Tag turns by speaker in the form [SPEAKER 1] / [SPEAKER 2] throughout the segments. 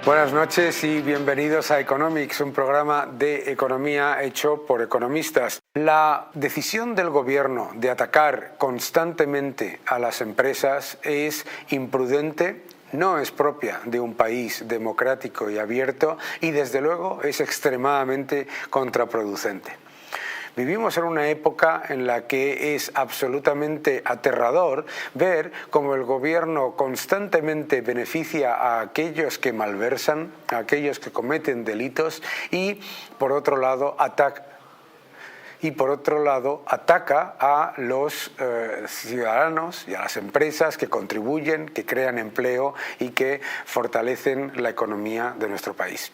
[SPEAKER 1] Buenas noches y bienvenidos a Economics, un programa de economía hecho por economistas. La decisión del gobierno de atacar constantemente a las empresas es imprudente, no es propia de un país democrático y abierto y desde luego es extremadamente contraproducente. Vivimos en una época en la que es absolutamente aterrador ver cómo el gobierno constantemente beneficia a aquellos que malversan, a aquellos que cometen delitos y, por otro lado, ataca a los ciudadanos y a las empresas que contribuyen, que crean empleo y que fortalecen la economía de nuestro país.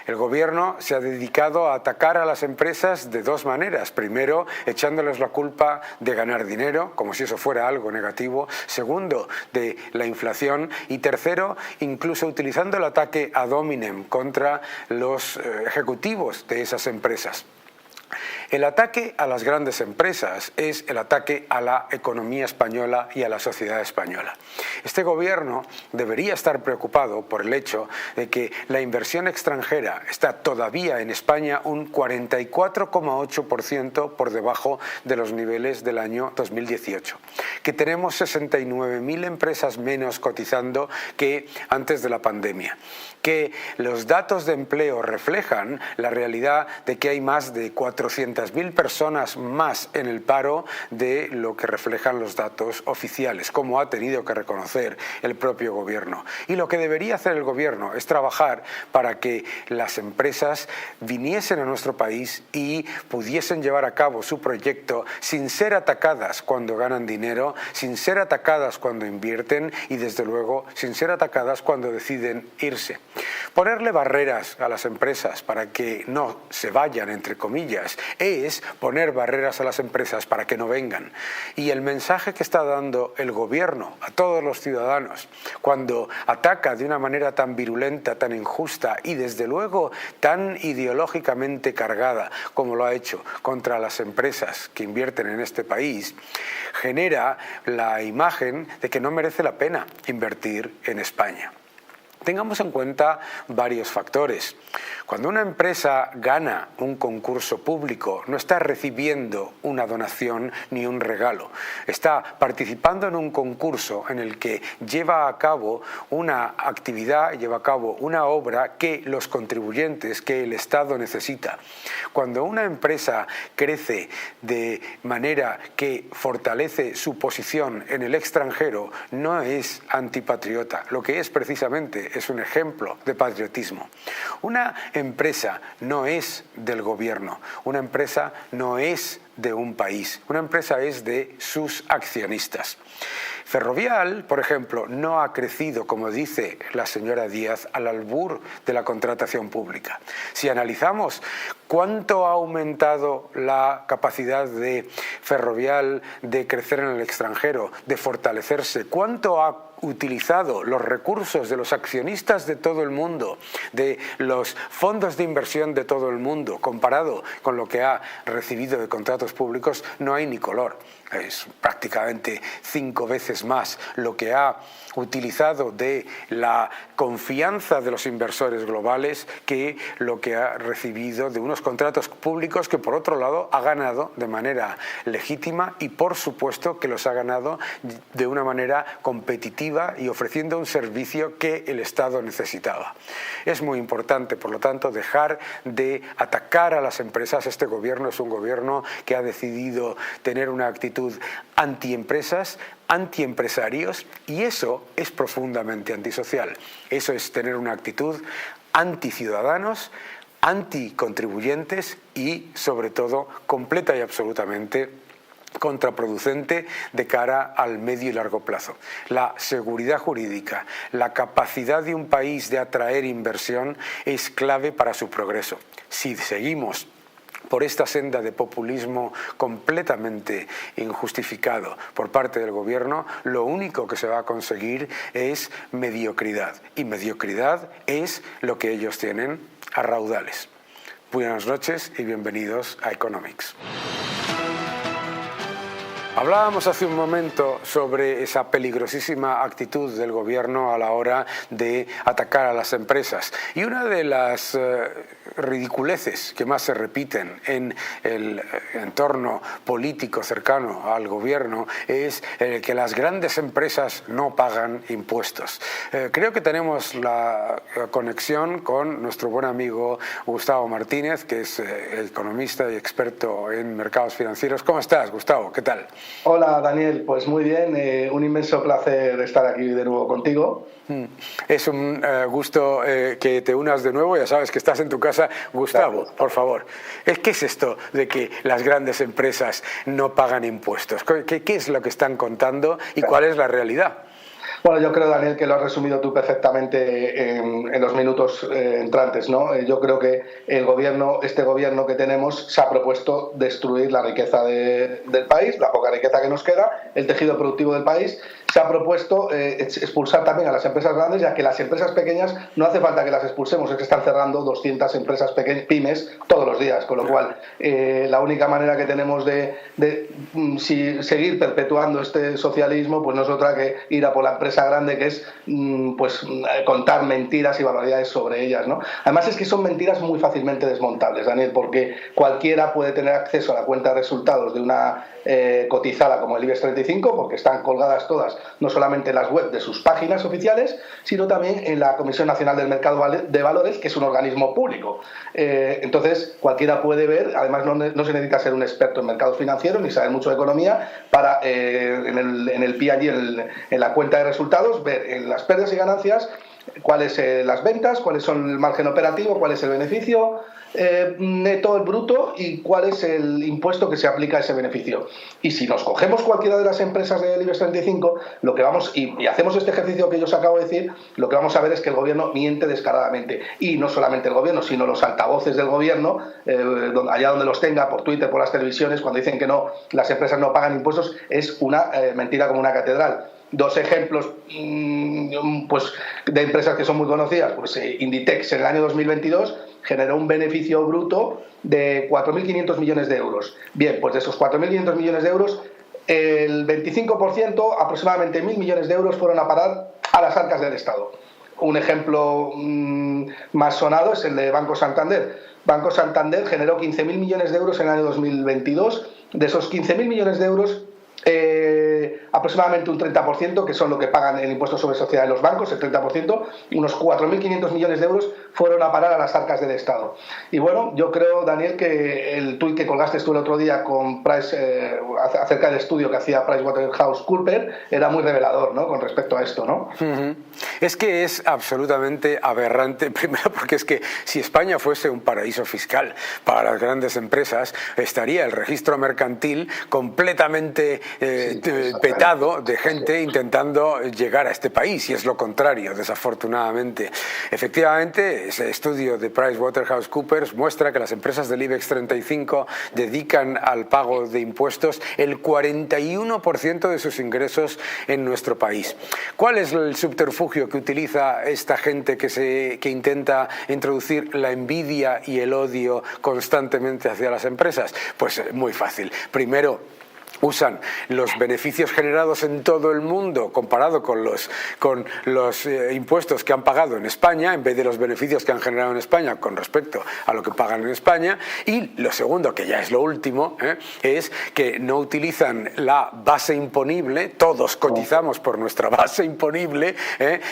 [SPEAKER 1] El gobierno se ha dedicado a atacar a las empresas de dos maneras. Primero, echándoles la culpa de ganar dinero, como si eso fuera algo negativo. Segundo, de la inflación. Y tercero, incluso utilizando el ataque ad hominem contra los ejecutivos de esas empresas. El ataque a las grandes empresas es el ataque a la economía española y a la sociedad española. Este gobierno debería estar preocupado por el hecho de que la inversión extranjera está todavía en España un 44,8% por debajo de los niveles del año 2018, que tenemos 69.000 empresas menos cotizando que antes de la pandemia, que los datos de empleo reflejan la realidad de que hay más de 400.000 personas más en el paro de lo que reflejan los datos oficiales, como ha tenido que reconocer el propio gobierno. Y lo que debería hacer el gobierno es trabajar para que las empresas viniesen a nuestro país y pudiesen llevar a cabo su proyecto sin ser atacadas cuando ganan dinero, sin ser atacadas cuando invierten y desde luego sin ser atacadas cuando deciden irse. Ponerle barreras a las empresas para que no se vayan, entre comillas, es poner barreras a las empresas para que no vengan. Y el mensaje que está dando el gobierno a todos los ciudadanos cuando ataca de una manera tan virulenta, tan injusta y desde luego tan ideológicamente cargada como lo ha hecho contra las empresas que invierten en este país, genera la imagen de que no merece la pena invertir en España. Tengamos en cuenta varios factores. Cuando una empresa gana un concurso público, no está recibiendo una donación ni un regalo. Está participando en un concurso en el que lleva a cabo una actividad, lleva a cabo una obra que los contribuyentes, que el Estado necesita. Cuando una empresa crece de manera que fortalece su posición en el extranjero, no es antipatriota. Lo que es precisamente es un ejemplo de patriotismo. Una empresa no es del gobierno, una empresa no es de un país, una empresa es de sus accionistas. Ferrovial, por ejemplo, no ha crecido, como dice la señora Díaz, al albur de la contratación pública. Si analizamos cuánto ha aumentado la capacidad de Ferrovial de crecer en el extranjero, de fortalecerse, cuánto ha utilizado los recursos de los accionistas de todo el mundo, de los fondos de inversión de todo el mundo, comparado con lo que ha recibido de contratos públicos, no hay ni color. Es prácticamente 5 veces más lo que ha utilizado de la confianza de los inversores globales que lo que ha recibido de unos contratos públicos que, por otro lado, ha ganado de manera legítima y, por supuesto, que los ha ganado de una manera competitiva y ofreciendo un servicio que el Estado necesitaba. Es muy importante, por lo tanto, dejar de atacar a las empresas. Este gobierno es un gobierno que ha decidido tener una actitud antiempresas, antiempresarios, y eso es profundamente antisocial. Eso es tener una actitud anticiudadanos, anticontribuyentes y, sobre todo, completa y absolutamente contraproducente de cara al medio y largo plazo. La seguridad jurídica, la capacidad de un país de atraer inversión es clave para su progreso. Si seguimos por esta senda de populismo completamente injustificado por parte del gobierno, lo único que se va a conseguir es mediocridad. Y mediocridad es lo que ellos tienen a raudales. Buenas noches y bienvenidos a Economics. Hablábamos hace un momento sobre esa peligrosísima actitud del gobierno a la hora de atacar a las empresas. Y una de las ridiculeces que más se repiten en el entorno político cercano al gobierno es que las grandes empresas no pagan impuestos. Creo que tenemos la conexión con nuestro buen amigo Gustavo Martínez, que es economista y experto en mercados financieros. ¿Cómo estás, Gustavo? ¿Qué tal?
[SPEAKER 2] Hola, Daniel, pues muy bien, un inmenso placer estar aquí de nuevo contigo.
[SPEAKER 1] Es un gusto que te unas de nuevo, ya sabes que estás en tu casa. Gustavo,
[SPEAKER 2] Gracias.
[SPEAKER 1] por favor, ¿qué es esto de que las grandes empresas no pagan impuestos? ¿Qué es lo que están contando y cuál es la realidad?
[SPEAKER 2] Bueno, yo creo, Daniel, que lo has resumido tú perfectamente en los minutos entrantes, ¿no? Yo creo que este gobierno que tenemos se ha propuesto destruir la riqueza del país, la poca riqueza que nos queda, el tejido productivo del país. Se ha propuesto expulsar también a las empresas grandes, ya que las empresas pequeñas no hace falta que las expulsemos, es que están cerrando 200 empresas pymes todos los días, con lo cual la única manera que tenemos de seguir perpetuando este socialismo pues no es otra que ir a por la empresa grande, que es contar mentiras y barbaridades sobre ellas, ¿no? Además es que son mentiras muy fácilmente desmontables, Daniel, porque cualquiera puede tener acceso a la cuenta de resultados de una cotizada como el IBEX 35, porque están colgadas todas, no solamente en las web de sus páginas oficiales, sino también en la Comisión Nacional del Mercado de Valores, que es un organismo público. Entonces, cualquiera puede ver, además no se necesita ser un experto en mercados financieros ni saber mucho de economía para, en el P&L, en la cuenta de resultados, ver en las pérdidas y ganancias cuáles son las ventas, cuáles son el margen operativo, cuál es el beneficio neto, el bruto, y cuál es el impuesto que se aplica a ese beneficio. Y si nos cogemos cualquiera de las empresas del IBEX 35, lo que vamos y hacemos este ejercicio que yo os acabo de decir, lo que vamos a ver es que el gobierno miente descaradamente. Y no solamente el gobierno, sino los altavoces del gobierno, allá donde los tenga, por Twitter, por las televisiones, cuando dicen que no, las empresas no pagan impuestos, es una mentira como una catedral. Dos ejemplos de empresas que son muy conocidas. Inditex en el año 2022 generó un beneficio bruto de 4.500 millones de euros. Bien, pues de esos 4.500 millones de euros, el 25%, aproximadamente 1.000 millones de euros, fueron a parar a las arcas del Estado. Un ejemplo más sonado es el de Banco Santander. Banco Santander generó 15.000 millones de euros en el año 2022. De esos 15.000 millones de euros, aproximadamente un 30%, que son lo que pagan el impuesto sobre sociedades los bancos, el 30%, unos 4.500 millones de euros fueron a parar a las arcas del Estado. Y bueno, yo creo, Daniel, que el tuit que colgaste tú el otro día con acerca del estudio que hacía PricewaterhouseCoopers era muy revelador, ¿no?, con respecto a esto, ¿no?
[SPEAKER 1] Es que es absolutamente aberrante, primero porque es que si España fuese un paraíso fiscal para las grandes empresas, estaría el registro mercantil completamente petado de gente intentando llegar a este país, y es lo contrario, desafortunadamente. Efectivamente, ese estudio de PricewaterhouseCoopers muestra que las empresas del IBEX 35 dedican al pago de impuestos el 41% de sus ingresos en nuestro país. ¿Cuál es el subterfugio que utiliza esta gente que intenta introducir la envidia y el odio constantemente hacia las empresas? Pues muy fácil. Primero, usan los beneficios generados en todo el mundo comparado con los impuestos que han pagado en España, en vez de los beneficios que han generado en España con respecto a lo que pagan en España. Y lo segundo, que ya es lo último, es que no utilizan la base imponible, todos cotizamos por nuestra base imponible,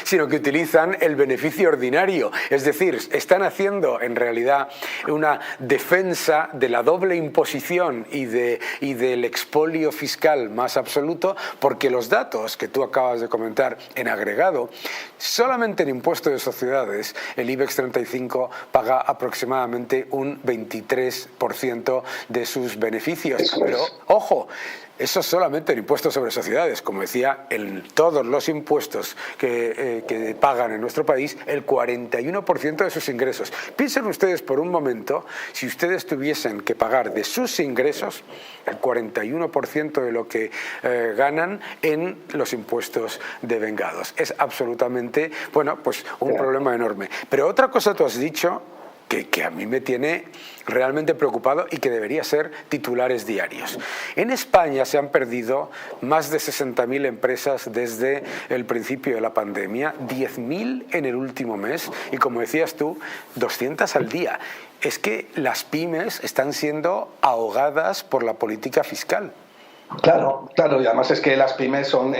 [SPEAKER 1] sino que utilizan el beneficio ordinario. Es decir, están haciendo en realidad una defensa de la doble imposición y del expolio fiscal más absoluto, porque los datos que tú acabas de comentar en agregado, solamente en impuesto de sociedades, el IBEX 35 paga aproximadamente un 23% de sus beneficios. Pero, ojo, eso solamente el impuesto sobre sociedades. Como decía, en todos los impuestos que pagan en nuestro país, el 41% de sus ingresos. Piensen ustedes por un momento, si ustedes tuviesen que pagar de sus ingresos el 41% de lo que ganan en los impuestos de vengados. Es absolutamente, bueno, pues un problema enorme. Pero otra cosa tú has dicho que a mí me tiene realmente preocupado y que debería ser titulares diarios. En España se han perdido más de 60.000 empresas desde el principio de la pandemia, 10.000 en el último mes y, como decías tú, 200 al día. Es que las pymes están siendo ahogadas por la política fiscal.
[SPEAKER 2] Claro, claro, y además es que las pymes son,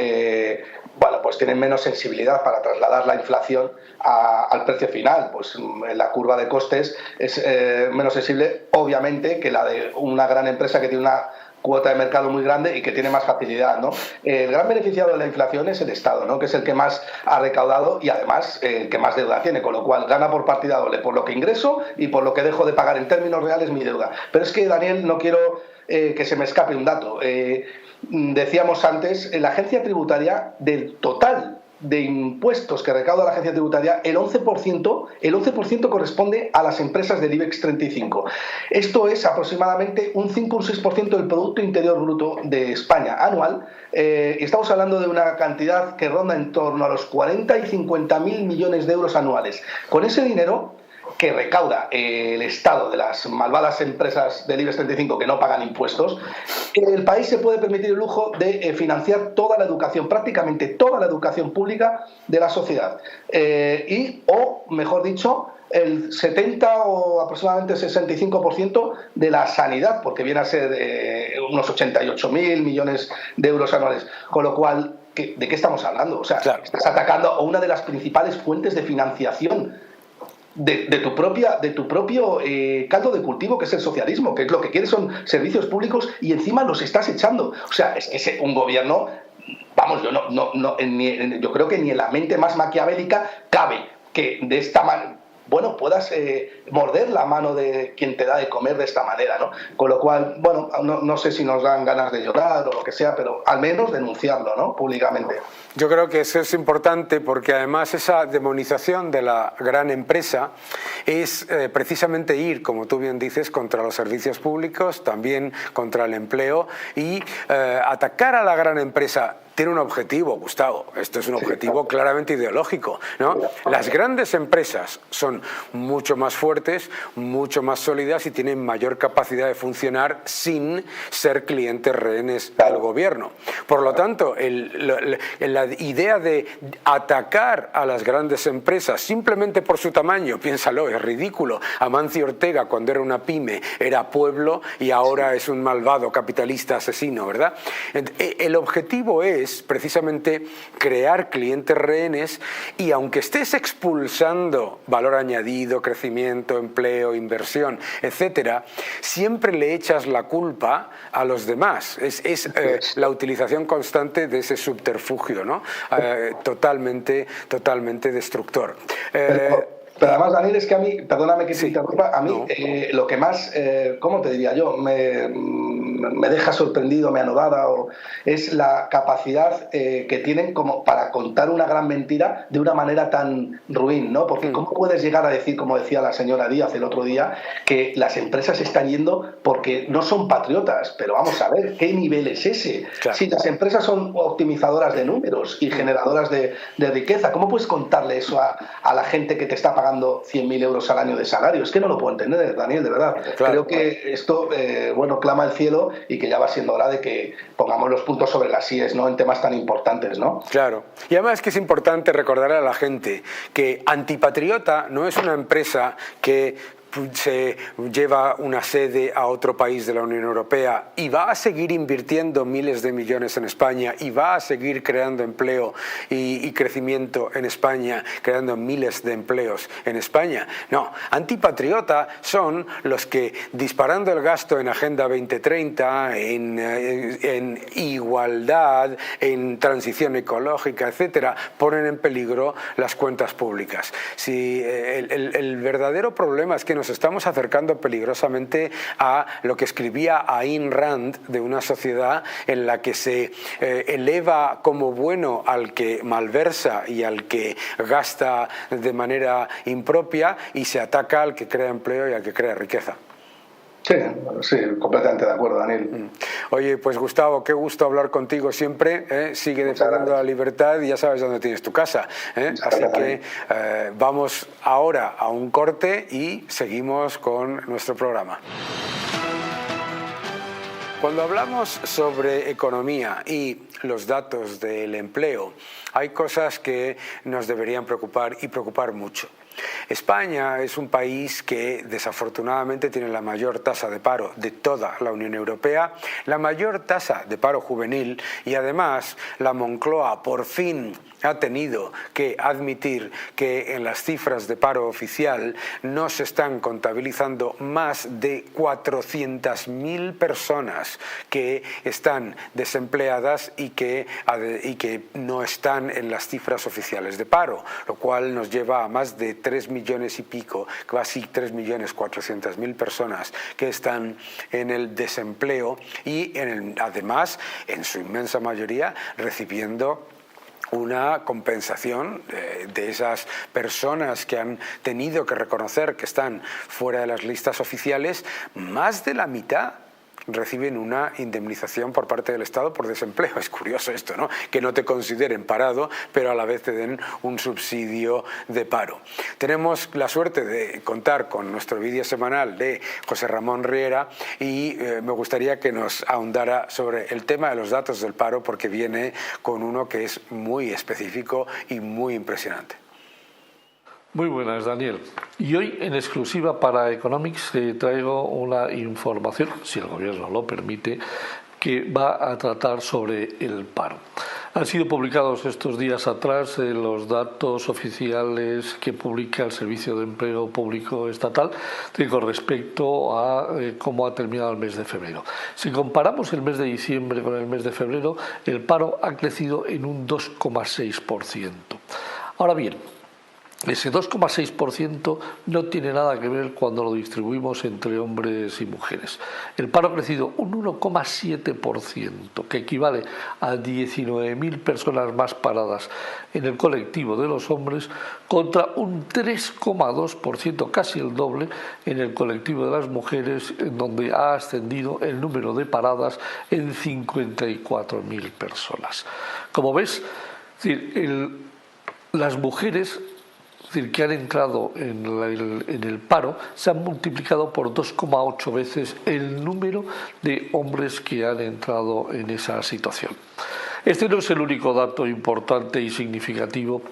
[SPEAKER 2] pues tienen menos sensibilidad para trasladar la inflación al precio final. Pues la curva de costes es menos sensible, obviamente, que la de una gran empresa que tiene una cuota de mercado muy grande y que tiene más facilidad, ¿no? El gran beneficiado de la inflación es el Estado, ¿no? Que es el que más ha recaudado y además el que más deuda tiene, con lo cual gana por partida doble, por lo que ingreso y por lo que dejo de pagar en términos reales mi deuda. Pero es que, Daniel, no quiero que se me escape un dato. Decíamos antes, la agencia tributaria, del total de impuestos que recauda la agencia tributaria, el 11% corresponde a las empresas del IBEX 35. Esto es aproximadamente un 5 o un 6% del Producto Interior Bruto de España anual. Estamos hablando de una cantidad que ronda en torno a los 40 y 50.000 millones de euros anuales. Con ese dinero que recauda el Estado de las malvadas empresas del IBEX 35 que no pagan impuestos, el país se puede permitir el lujo de financiar toda la educación, prácticamente toda la educación pública de la sociedad. O, mejor dicho, el 70 o aproximadamente 65% de la sanidad, porque viene a ser unos 88.000 millones de euros anuales. Con lo cual, ¿de qué estamos hablando? O sea, claro, estás atacando a una de las principales fuentes de financiación de tu propio caldo de cultivo, que es el socialismo, que lo que quieres son servicios públicos y encima los estás echando. O sea, es un gobierno, vamos, yo creo que ni en la mente más maquiavélica cabe que de esta manera, bueno, puedas morder la mano de quien te da de comer de esta manera, ¿no? Con lo cual, bueno, no sé si nos dan ganas de llorar o lo que sea, pero al menos denunciarlo, ¿no? Públicamente.
[SPEAKER 1] Yo creo que eso es importante porque además esa demonización de la gran empresa es precisamente ir, como tú bien dices, contra los servicios públicos, también contra el empleo y atacar a la gran empresa. Tiene un objetivo, Gustavo, esto es un objetivo claramente ideológico, ¿no? Las grandes empresas son mucho más fuertes, mucho más sólidas y tienen mayor capacidad de funcionar sin ser clientes rehenes del gobierno. Por lo tanto, la idea de atacar a las grandes empresas simplemente por su tamaño, piénsalo, es ridículo. Amancio Ortega, cuando era una pyme, era pueblo y ahora es un malvado capitalista asesino, ¿verdad? El objetivo es precisamente crear clientes rehenes y aunque estés expulsando valor añadido, crecimiento, empleo, inversión, etcétera, siempre le echas la culpa a los demás. Es la utilización constante de ese subterfugio, ¿no? Totalmente destructor.
[SPEAKER 2] Pero además, Daniel, es que a mí, perdóname que te interrumpa, a mí no. Lo que más, ¿cómo te diría yo? Me deja sorprendido, me anodada, es la capacidad que tienen como para contar una gran mentira de una manera tan ruin, ¿no? Porque ¿cómo puedes llegar a decir, como decía la señora Díaz el otro día, que las empresas están yendo porque no son patriotas? Pero vamos a ver, ¿qué nivel es ese? Claro. Si las empresas son optimizadoras de números y generadoras de riqueza, ¿cómo puedes contarle eso a la gente que te está pagando 100.000 euros al año de salario? Es que no lo puedo entender, Daniel, de verdad. Claro. Creo que esto, clama al cielo y que ya va siendo hora de que pongamos los puntos sobre las íes, ¿no? En temas tan importantes, ¿no?
[SPEAKER 1] Claro. Y además que es importante recordar a la gente que Antipatriota no es una empresa que se lleva una sede a otro país de la Unión Europea y va a seguir invirtiendo miles de millones en España y va a seguir creando empleo y crecimiento en España, creando miles de empleos en España. No, Antipatriota son los que, disparando el gasto en Agenda 2030, en igualdad, en transición ecológica, etcétera, ponen en peligro las cuentas públicas. Si el verdadero problema es que nos estamos acercando peligrosamente a lo que escribía Ayn Rand, de una sociedad en la que se eleva como bueno al que malversa y al que gasta de manera impropia y se ataca al que crea empleo y al que crea riqueza.
[SPEAKER 2] Sí, sí, completamente de acuerdo, Daniel.
[SPEAKER 1] Oye, pues Gustavo, qué gusto hablar contigo siempre, ¿eh? Sigue defendiendo la libertad y ya sabes dónde tienes tu casa, ¿eh? Así que vamos ahora a un corte y seguimos con nuestro programa. Cuando hablamos sobre economía y los datos del empleo, hay cosas que nos deberían preocupar y preocupar mucho. España es un país que desafortunadamente tiene la mayor tasa de paro de toda la Unión Europea, la mayor tasa de paro juvenil y además la Moncloa por fin ha tenido que admitir que en las cifras de paro oficial no se están contabilizando más de 400.000 personas que están desempleadas y que no están en las cifras oficiales de paro, lo cual nos lleva a más de 3 millones y pico, casi 3.400.000 personas que están en el desempleo y además, en su inmensa mayoría, recibiendo una compensación de esas personas que han tenido que reconocer que están fuera de las listas oficiales. Más de la mitad reciben una indemnización por parte del Estado por desempleo. Es curioso esto, ¿no? Que no te consideren parado, pero a la vez te den un subsidio de paro. Tenemos la suerte de contar con nuestro vídeo semanal de José Ramón Riera y me gustaría que nos ahondara sobre el tema de los datos del paro, porque viene con uno que es muy específico y muy impresionante.
[SPEAKER 3] Muy buenas, Daniel. Y hoy, en exclusiva para Economics, traigo una información, si el Gobierno lo permite, que va a tratar sobre el paro. Han sido publicados estos días atrás los datos oficiales que publica el Servicio de Empleo Público Estatal con respecto a cómo ha terminado el mes de febrero. Si comparamos el mes de diciembre con el mes de febrero, el paro ha crecido en un 2,6%. Ahora bien, ese 2,6% no tiene nada que ver cuando lo distribuimos entre hombres y mujeres. El paro ha crecido un 1,7%, que equivale a 19.000 personas más paradas en el colectivo de los hombres, contra un 3,2%, casi el doble, en el colectivo de las mujeres, en donde ha ascendido el número de paradas en 54.000 personas. Como ves, las mujeres que han entrado en el paro se han multiplicado por 2,8 veces el número de hombres que han entrado en esa situación. Este no es el único dato importante y significativo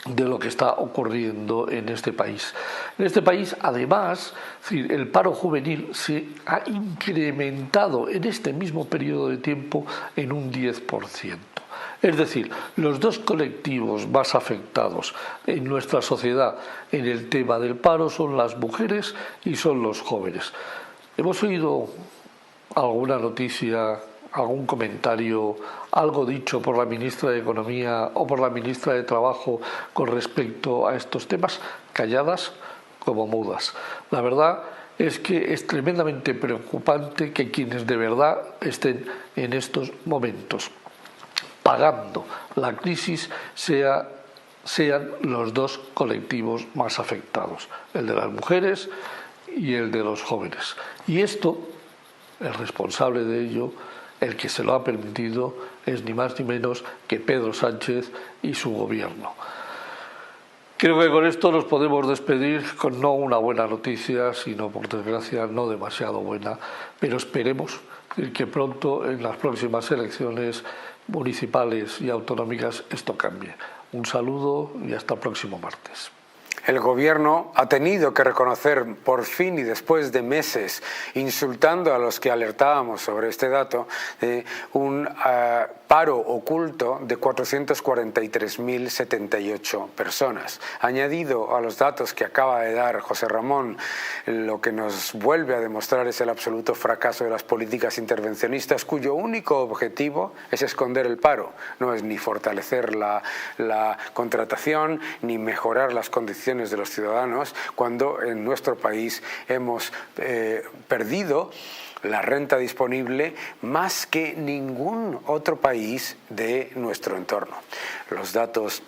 [SPEAKER 3] de lo que está ocurriendo en este país. En este país, además, el paro juvenil se ha incrementado en este mismo periodo de tiempo en un 10%. Es decir, los dos colectivos más afectados en nuestra sociedad en el tema del paro son las mujeres y son los jóvenes. Hemos oído alguna noticia, algún comentario, algo dicho por la ministra de Economía o por la ministra de Trabajo con respecto a estos temas, calladas como mudas. La verdad es que es tremendamente preocupante que quienes de verdad estén en estos momentos pagando la crisis sean los dos colectivos más afectados, el de las mujeres y el de los jóvenes. Y esto, el responsable de ello, el que se lo ha permitido, es ni más ni menos que Pedro Sánchez y su gobierno. Creo que con esto nos podemos despedir con no una buena noticia, sino por desgracia no demasiado buena, pero esperemos que pronto en las próximas elecciones municipales y autonómicas esto cambie. Un saludo y hasta el próximo martes.
[SPEAKER 1] El Gobierno ha tenido que reconocer por fin y después de meses insultando a los que alertábamos sobre este dato un paro oculto de 443.078 personas. Añadido a los datos que acaba de dar José Ramón, lo que nos vuelve a demostrar es el absoluto fracaso de las políticas intervencionistas, cuyo único objetivo es esconder el paro. No es ni fortalecer la contratación ni mejorar las condiciones de los ciudadanos, cuando en nuestro país hemos perdido la renta disponible más que ningún otro país de nuestro entorno. Los datos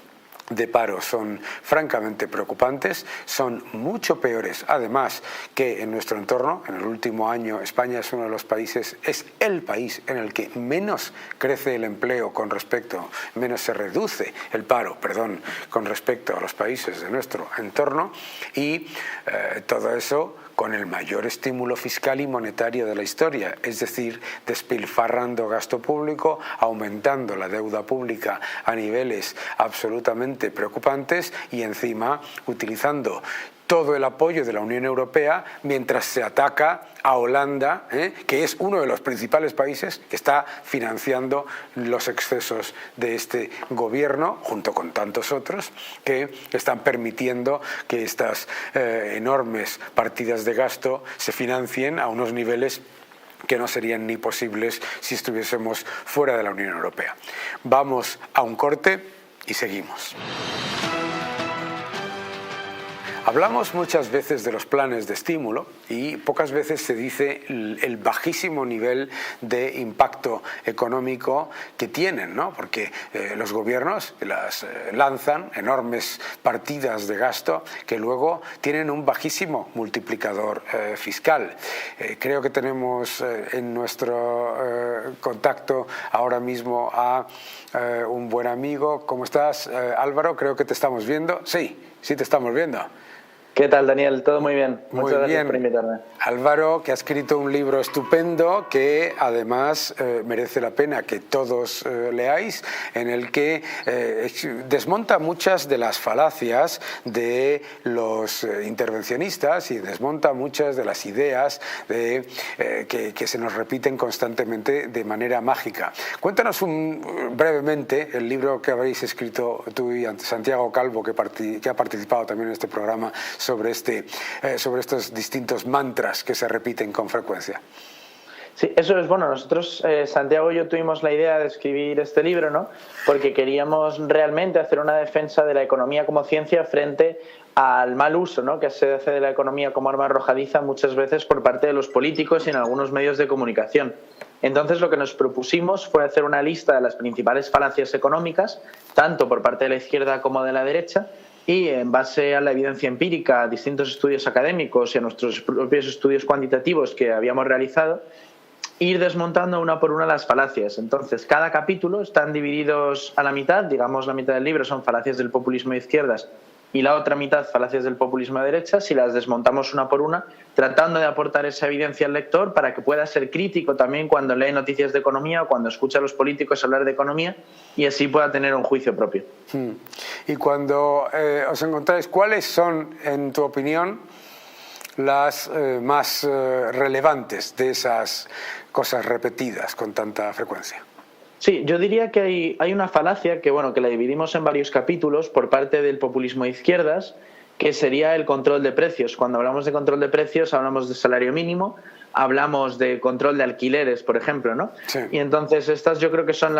[SPEAKER 1] de paro son francamente preocupantes, son mucho peores además que en nuestro entorno. En el último año España es uno de los países, es el país en el que menos crece el empleo menos se reduce el paro, con respecto a los países de nuestro entorno, y todo eso con el mayor estímulo fiscal y monetario de la historia, es decir, despilfarrando gasto público, aumentando la deuda pública a niveles absolutamente preocupantes y encima utilizando todo el apoyo de la Unión Europea mientras se ataca a Holanda, que es uno de los principales países que está financiando los excesos de este gobierno, junto con tantos otros, que están permitiendo que estas enormes partidas de gasto se financien a unos niveles que no serían ni posibles si estuviésemos fuera de la Unión Europea. Vamos a un corte y seguimos. Hablamos muchas veces de los planes de estímulo y pocas veces se dice el bajísimo nivel de impacto económico que tienen, ¿no? Porque los gobiernos lanzan enormes partidas de gasto que luego tienen un bajísimo multiplicador fiscal. Creo que tenemos en nuestro contacto ahora mismo a un buen amigo. ¿Cómo estás, Álvaro? Creo que te estamos viendo. Sí te estamos viendo.
[SPEAKER 4] ¿Qué tal, Daniel? Todo muy bien.
[SPEAKER 1] Muy
[SPEAKER 4] Muchas gracias
[SPEAKER 1] bien.
[SPEAKER 4] por invitarme.
[SPEAKER 1] Álvaro, que ha escrito un libro estupendo que además merece la pena que todos leáis, en el que desmonta muchas de las falacias de los intervencionistas y desmonta muchas de las ideas que se nos repiten constantemente de manera mágica. Cuéntanos brevemente el libro que habéis escrito tú y Santiago Calvo, que ha participado también en este programa, sobre estos distintos mantras que se repiten con frecuencia.
[SPEAKER 4] Sí, eso es bueno. Nosotros, Santiago y yo, tuvimos la idea de escribir este libro, ¿no? Porque queríamos realmente hacer una defensa de la economía como ciencia frente al mal uso, ¿no?, que se hace de la economía como arma arrojadiza muchas veces por parte de los políticos y en algunos medios de comunicación. Entonces, lo que nos propusimos fue hacer una lista de las principales falacias económicas, tanto por parte de la izquierda como de la derecha, y en base a la evidencia empírica, a distintos estudios académicos y a nuestros propios estudios cuantitativos que habíamos realizado, ir desmontando una por una las falacias. Entonces, cada capítulo están divididos a la mitad, digamos la mitad del libro son falacias del populismo de izquierdas y la otra mitad falacias del populismo de derechas, y las desmontamos una por una, tratando de aportar esa evidencia al lector para que pueda ser crítico también cuando lee noticias de economía o cuando escucha a los políticos hablar de economía, y así pueda tener un juicio propio.
[SPEAKER 1] Y cuando os encontráis, ¿cuáles son, en tu opinión, las más relevantes de esas cosas repetidas con tanta frecuencia?
[SPEAKER 4] Sí, yo diría que hay una falacia que la dividimos en varios capítulos por parte del populismo de izquierdas, que sería el control de precios. Cuando hablamos de control de precios hablamos de salario mínimo, hablamos de control de alquileres, por ejemplo, ¿no?
[SPEAKER 1] Sí.
[SPEAKER 4] Y entonces estas yo creo que son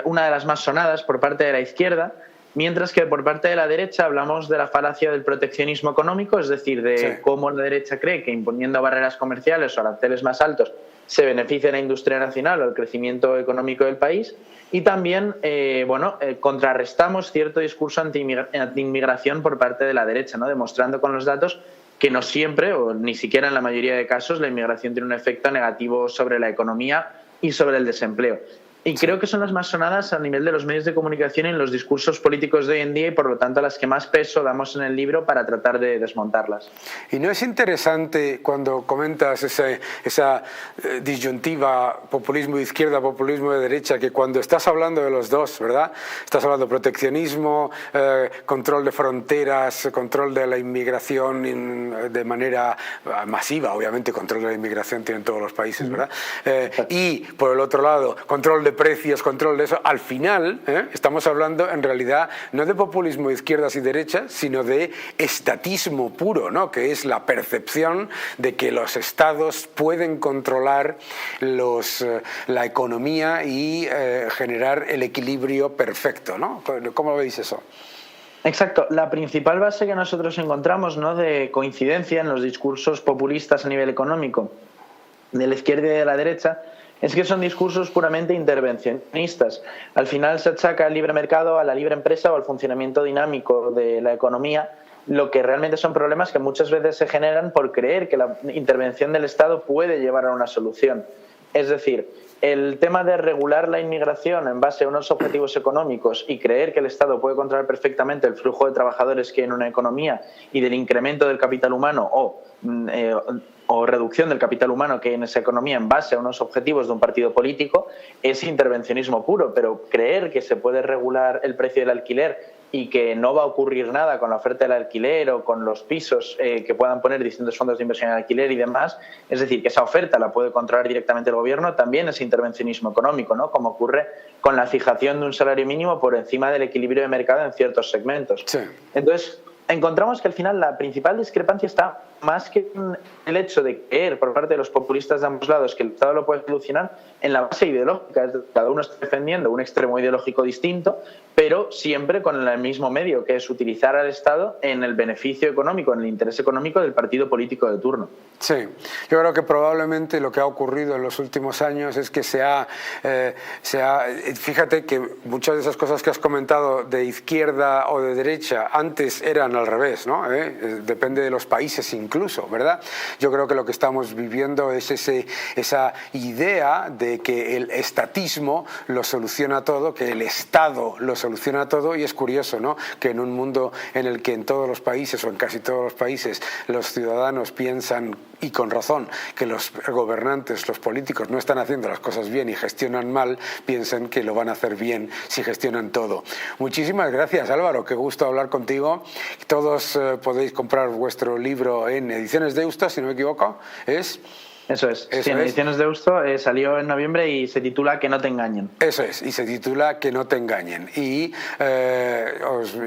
[SPEAKER 4] una de las más sonadas por parte de la izquierda, mientras que por parte de la derecha hablamos de la falacia del proteccionismo económico, es decir, de cómo la derecha cree que imponiendo barreras comerciales o aranceles más altos se beneficia a la industria nacional o el crecimiento económico del país, y también contrarrestamos cierto discurso anti-inmigración por parte de la derecha, ¿no?, demostrando con los datos que no siempre, o ni siquiera en la mayoría de casos, la inmigración tiene un efecto negativo sobre la economía y sobre el desempleo. Y creo que son las más sonadas a nivel de los medios de comunicación y en los discursos políticos de hoy en día, y por lo tanto a las que más peso damos en el libro para tratar de desmontarlas.
[SPEAKER 1] ¿Y no es interesante cuando comentas esa disyuntiva populismo de izquierda, populismo de derecha, que cuando estás hablando de los dos, ¿verdad? Estás hablando de proteccionismo, control de fronteras, control de la inmigración de manera masiva, obviamente control de la inmigración tienen todos los países, ¿verdad? Y por el otro lado, control de precios, control de eso, al final estamos hablando en realidad no de populismo de izquierdas y derechas, sino de estatismo puro, ¿no?, que es la percepción de que los estados pueden controlar la economía y generar el equilibrio perfecto, ¿no? ¿Cómo veis eso?
[SPEAKER 4] Exacto. La principal base que nosotros encontramos, ¿no?, de coincidencia en los discursos populistas a nivel económico de la izquierda y de la derecha es que son discursos puramente intervencionistas. Al final se achaca al libre mercado, a la libre empresa o al funcionamiento dinámico de la economía, lo que realmente son problemas que muchas veces se generan por creer que la intervención del Estado puede llevar a una solución. Es decir, el tema de regular la inmigración en base a unos objetivos económicos y creer que el Estado puede controlar perfectamente el flujo de trabajadores que hay en una economía y del incremento del capital humano o reducción del capital humano que hay en esa economía en base a unos objetivos de un partido político es intervencionismo puro, pero creer que se puede regular el precio del alquiler y que no va a ocurrir nada con la oferta del alquiler o con los pisos que puedan poner distintos fondos de inversión en alquiler y demás, es decir, que esa oferta la puede controlar directamente el gobierno, también es intervencionismo económico, ¿no? Como ocurre con la fijación de un salario mínimo por encima del equilibrio de mercado en ciertos segmentos. Sí. Entonces, encontramos que al final la principal discrepancia está más que en el hecho de creer por parte de los populistas de ambos lados que el Estado lo puede solucionar en la base ideológica. Cada uno está defendiendo un extremo ideológico distinto, pero siempre con el mismo medio, que es utilizar al Estado en el beneficio económico, en el interés económico del partido político de turno.
[SPEAKER 1] Sí, yo creo que probablemente lo que ha ocurrido en los últimos años es que fíjate que muchas de esas cosas que has comentado de izquierda o de derecha antes eran al revés, ¿no? Depende de los países incluso, ¿verdad? Yo creo que lo que estamos viviendo es esa idea de que el estatismo lo soluciona todo, que el Estado lo soluciona todo, y es curioso, ¿no?, que en un mundo en el que en todos los países o en casi todos los países los ciudadanos piensan, y con razón, que los gobernantes, los políticos no están haciendo las cosas bien y gestionan mal, piensen que lo van a hacer bien si gestionan todo. Muchísimas gracias, Álvaro, qué gusto hablar contigo. Todos podéis comprar vuestro libro en Ediciones Deusto, si no me equivoco, ¿es?
[SPEAKER 4] Eso es. Sí, en Ediciones Deusto salió en noviembre y se titula Que no te engañen.
[SPEAKER 1] Eso es, y se titula Que no te engañen. Y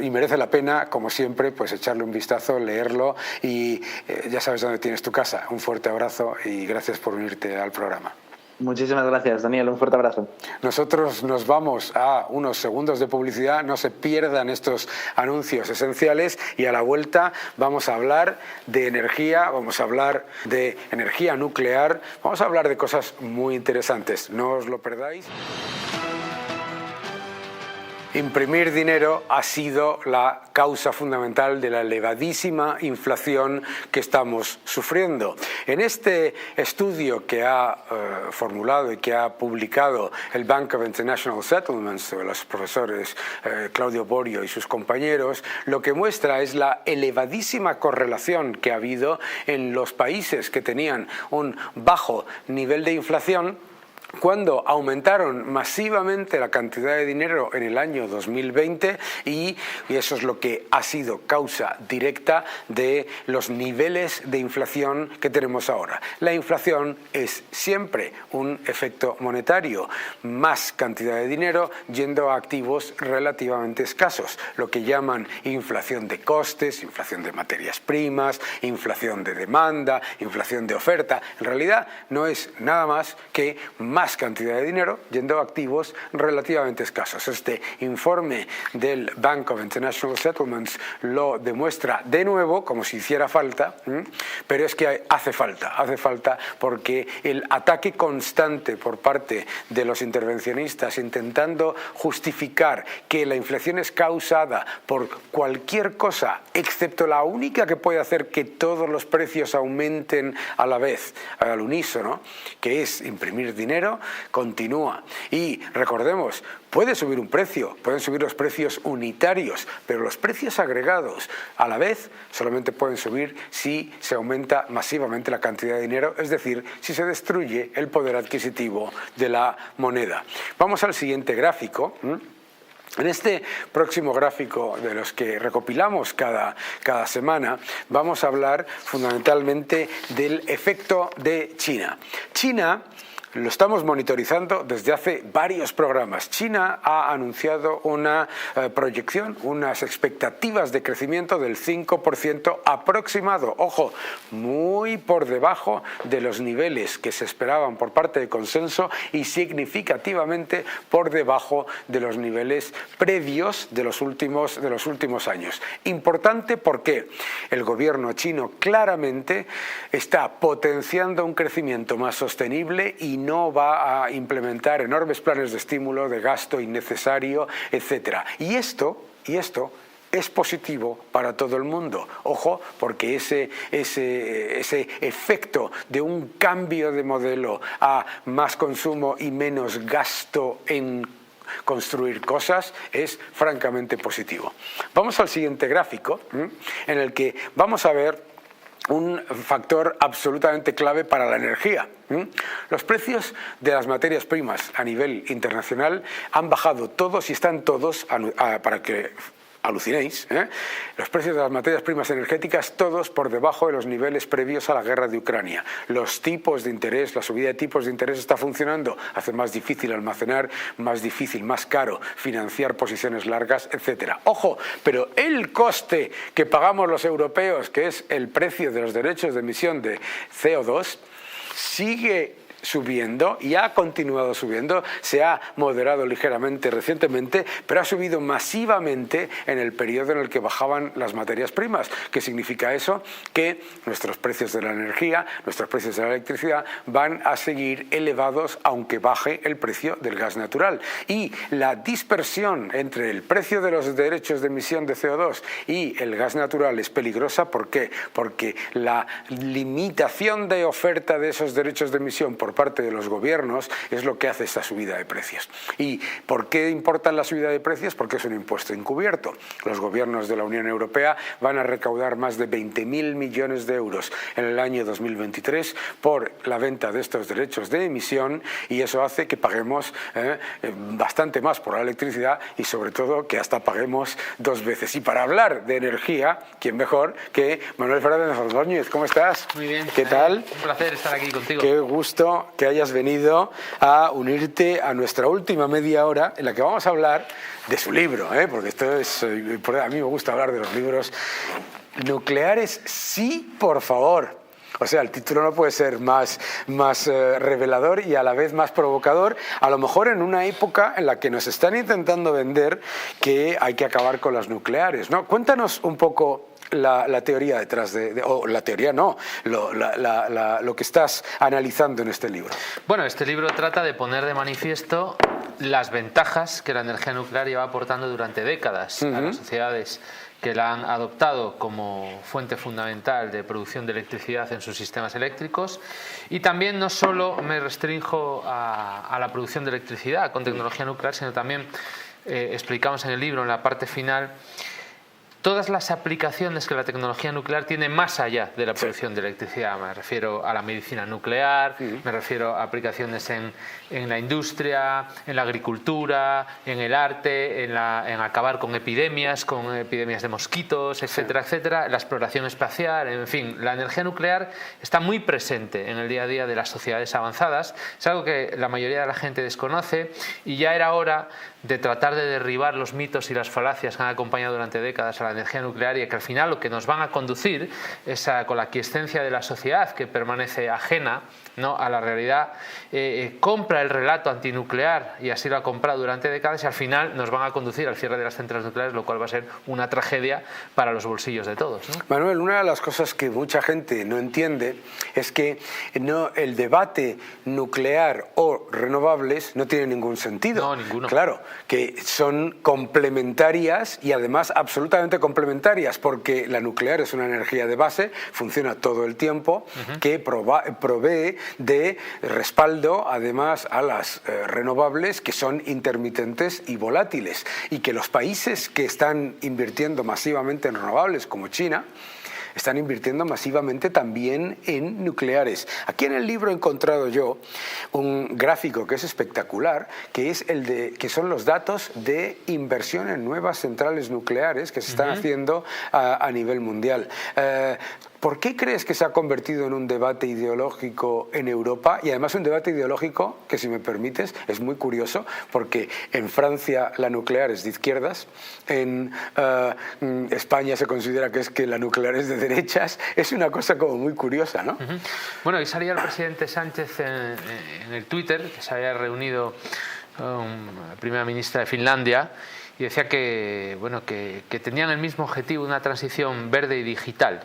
[SPEAKER 1] merece la pena, como siempre, pues echarle un vistazo, leerlo y ya sabes dónde tienes tu casa. Un fuerte abrazo y gracias por unirte al programa.
[SPEAKER 4] Muchísimas gracias, Daniel. Un fuerte abrazo.
[SPEAKER 1] Nosotros nos vamos a unos segundos de publicidad. No se pierdan estos anuncios esenciales y a la vuelta vamos a hablar de energía, vamos a hablar de energía nuclear, vamos a hablar de cosas muy interesantes. No os lo perdáis. Imprimir dinero ha sido la causa fundamental de la elevadísima inflación que estamos sufriendo. En este estudio que ha formulado y que ha publicado el Bank of International Settlements, de los profesores Claudio Borio y sus compañeros, lo que muestra es la elevadísima correlación que ha habido en los países que tenían un bajo nivel de inflación, cuando aumentaron masivamente la cantidad de dinero en el año 2020 y eso es lo que ha sido causa directa de los niveles de inflación que tenemos ahora. La inflación es siempre un efecto monetario, más cantidad de dinero yendo a activos relativamente escasos, lo que llaman inflación de costes, inflación de materias primas, inflación de demanda, inflación de oferta. En realidad no es nada más que más cantidad de dinero yendo a activos relativamente escasos. Este informe del Bank of International Settlements lo demuestra de nuevo, como si hiciera falta, pero es que hace falta porque el ataque constante por parte de los intervencionistas intentando justificar que la inflación es causada por cualquier cosa, excepto la única que puede hacer que todos los precios aumenten a la vez, al unísono, que es imprimir dinero, continúa. Y recordemos, puede subir un precio, pueden subir los precios unitarios, pero los precios agregados a la vez solamente pueden subir si se aumenta masivamente la cantidad de dinero, es decir, si se destruye el poder adquisitivo de la moneda. Vamos al siguiente gráfico. En este próximo gráfico de los que recopilamos cada semana vamos a hablar fundamentalmente del efecto de China. China lo estamos monitorizando desde hace varios programas. China ha anunciado una proyección, unas expectativas de crecimiento del 5% aproximado. Ojo, muy por debajo de los niveles que se esperaban por parte del consenso y significativamente por debajo de los niveles previos de los últimos años. Importante porque el gobierno chino claramente está potenciando un crecimiento más sostenible y no va a implementar enormes planes de estímulo, de gasto innecesario, etc. Y esto es positivo para todo el mundo. Ojo, porque ese efecto de un cambio de modelo a más consumo y menos gasto en construir cosas es francamente positivo. Vamos al siguiente gráfico, en el que vamos a ver un factor absolutamente clave para la energía. Los precios de las materias primas a nivel internacional han bajado todos y están todos, para que alucinéis, los precios de las materias primas energéticas todos por debajo de los niveles previos a la guerra de Ucrania. Los tipos de interés, la subida de tipos de interés está funcionando, hace más difícil almacenar, más difícil, más caro financiar posiciones largas, etc. Ojo, pero el coste que pagamos los europeos, que es el precio de los derechos de emisión de CO2, sigue subiendo y ha continuado subiendo, se ha moderado ligeramente recientemente, pero ha subido masivamente en el periodo en el que bajaban las materias primas. ¿Qué significa eso? Que nuestros precios de la energía, nuestros precios de la electricidad van a seguir elevados aunque baje el precio del gas natural. Y la dispersión entre el precio de los derechos de emisión de CO2 y el gas natural es peligrosa. ¿Por qué? Porque la limitación de oferta de esos derechos de emisión por parte de los gobiernos es lo que hace esta subida de precios. ¿Y por qué importa la subida de precios? Porque es un impuesto encubierto. Los gobiernos de la Unión Europea van a recaudar más de 20.000 millones de euros en el año 2023 por la venta de estos derechos de emisión, y eso hace que paguemos bastante más por la electricidad y sobre todo que hasta paguemos dos veces. Y para hablar de energía, ¿quién mejor que Manuel Fernández Ordóñez? ¿Cómo estás?
[SPEAKER 5] Muy bien.
[SPEAKER 1] ¿Qué tal?
[SPEAKER 5] Un placer estar aquí contigo.
[SPEAKER 1] Qué gusto que hayas venido a unirte a nuestra última media hora en la que vamos a hablar de su libro, porque esto es, a mí me gusta hablar de los libros. Nucleares, sí, por favor. O sea, el título no puede ser más revelador y a la vez más provocador, a lo mejor en una época en la que nos están intentando vender que hay que acabar con las nucleares, ¿no? Cuéntanos un poco la teoría detrás o la teoría no, lo que estás analizando en este libro.
[SPEAKER 5] Bueno, este libro trata de poner de manifiesto las ventajas que la energía nuclear lleva aportando durante décadas a las sociedades que la han adoptado como fuente fundamental de producción de electricidad en sus sistemas eléctricos. Y también no solo me restrinjo a la producción de electricidad con tecnología nuclear, sino también explicamos en el libro, en la parte final, todas las aplicaciones que la tecnología nuclear tiene más allá de la producción de electricidad. Me refiero a la medicina nuclear, me refiero a aplicaciones en la industria, en la agricultura, en el arte, en acabar con epidemias de mosquitos, etcétera, etcétera, la exploración espacial, en fin. La energía nuclear está muy presente en el día a día de las sociedades avanzadas. Es algo que la mayoría de la gente desconoce y ya era hora de tratar de derribar los mitos y las falacias que han acompañado durante décadas a la energía nuclear, y que al final lo que nos van a conducir es con la aquiescencia de la sociedad, que permanece ajena, ¿no?, a la realidad, compra el relato antinuclear, y así lo ha comprado durante décadas, y al final nos van a conducir al cierre de las centrales nucleares, lo cual va a ser una tragedia para los bolsillos de todos, ¿no?
[SPEAKER 1] Manuel, una de las cosas que mucha gente no entiende es que el debate nuclear o renovables no tiene ningún sentido.
[SPEAKER 5] No, ninguno.
[SPEAKER 1] Claro, que son complementarias y además absolutamente complementarias, porque la nuclear es una energía de base, funciona todo el tiempo, que provee de respaldo además a las renovables, que son intermitentes y volátiles, y que los países que están invirtiendo masivamente en renovables, como China, están invirtiendo masivamente también en nucleares. Aquí en el libro he encontrado yo un gráfico que es espectacular, que es que son los datos de inversión en nuevas centrales nucleares que se están haciendo a nivel mundial. ¿Por qué crees que se ha convertido en un debate ideológico en Europa? Y además un debate ideológico que, si me permites, es muy curioso, porque en Francia la nuclear es de izquierdas, en España se considera que la nuclear es de derechas. Es una cosa como muy curiosa, ¿no?
[SPEAKER 5] Bueno, hoy salía el presidente Sánchez en el Twitter, que se había reunido con la primera ministra de Finlandia, y decía que tenían el mismo objetivo, una transición verde y digital.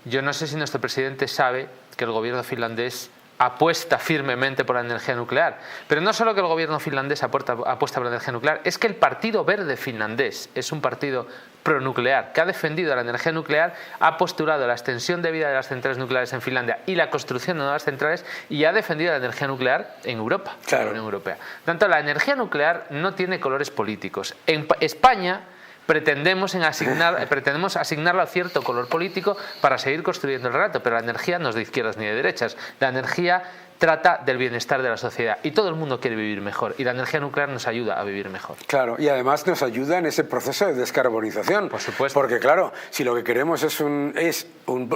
[SPEAKER 5] Yo no sé si nuestro presidente sabe que el gobierno finlandés apuesta firmemente por la energía nuclear. Pero no solo que el gobierno finlandés apuesta por la energía nuclear, es que el Partido Verde finlandés es un partido pronuclear que ha defendido la energía nuclear, ha postulado la extensión de vida de las centrales nucleares en Finlandia y la construcción de nuevas centrales, y ha defendido la energía nuclear en Europa, en la Unión Europea. Por tanto, la energía nuclear no tiene colores políticos. En España pretendemos asignarlo a cierto color político para seguir construyendo el relato, pero la energía no es de izquierdas ni de derechas. La energía trata del bienestar de la sociedad y todo el mundo quiere vivir mejor, y la energía nuclear nos ayuda a vivir mejor.
[SPEAKER 1] Claro, y además nos ayuda en ese proceso de descarbonización.
[SPEAKER 5] Por supuesto.
[SPEAKER 1] Porque claro, si lo que queremos es un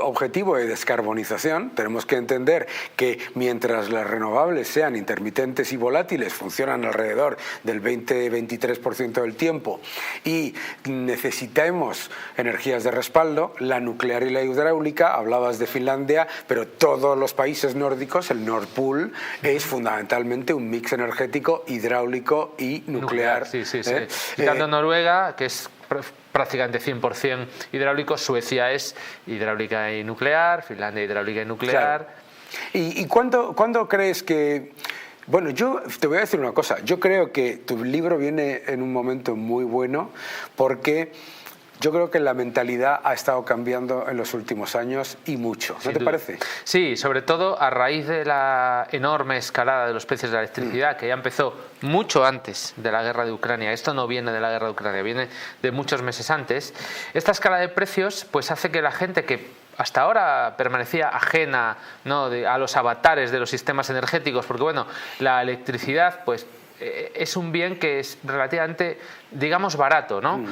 [SPEAKER 1] objetivo de descarbonización, tenemos que entender que mientras las renovables sean intermitentes y volátiles, funcionan alrededor del 20-23% del tiempo, y necesitemos energías de respaldo, la nuclear y la hidráulica, hablabas de Finlandia, pero todos los países nórdicos, el Nord Pool es fundamentalmente un mix energético hidráulico y nuclear.
[SPEAKER 5] Sí. Quitando Noruega, que es prácticamente 100% hidráulico, Suecia es hidráulica y nuclear, Finlandia hidráulica y nuclear.
[SPEAKER 1] Claro. ¿Y cuándo crees que...? Bueno, yo te voy a decir una cosa. Yo creo que tu libro viene en un momento muy bueno, porque yo creo que la mentalidad ha estado cambiando en los últimos años, y mucho. ¿No te parece?
[SPEAKER 5] Sí, sobre todo a raíz de la enorme escalada de los precios de la electricidad, que ya empezó mucho antes de la guerra de Ucrania. Esto no viene de la guerra de Ucrania, viene de muchos meses antes. Esta escala de precios pues hace que la gente que hasta ahora permanecía ajena, ¿no?, a los avatares de los sistemas energéticos, porque bueno, la electricidad pues es un bien que es relativamente, digamos, barato, ¿no?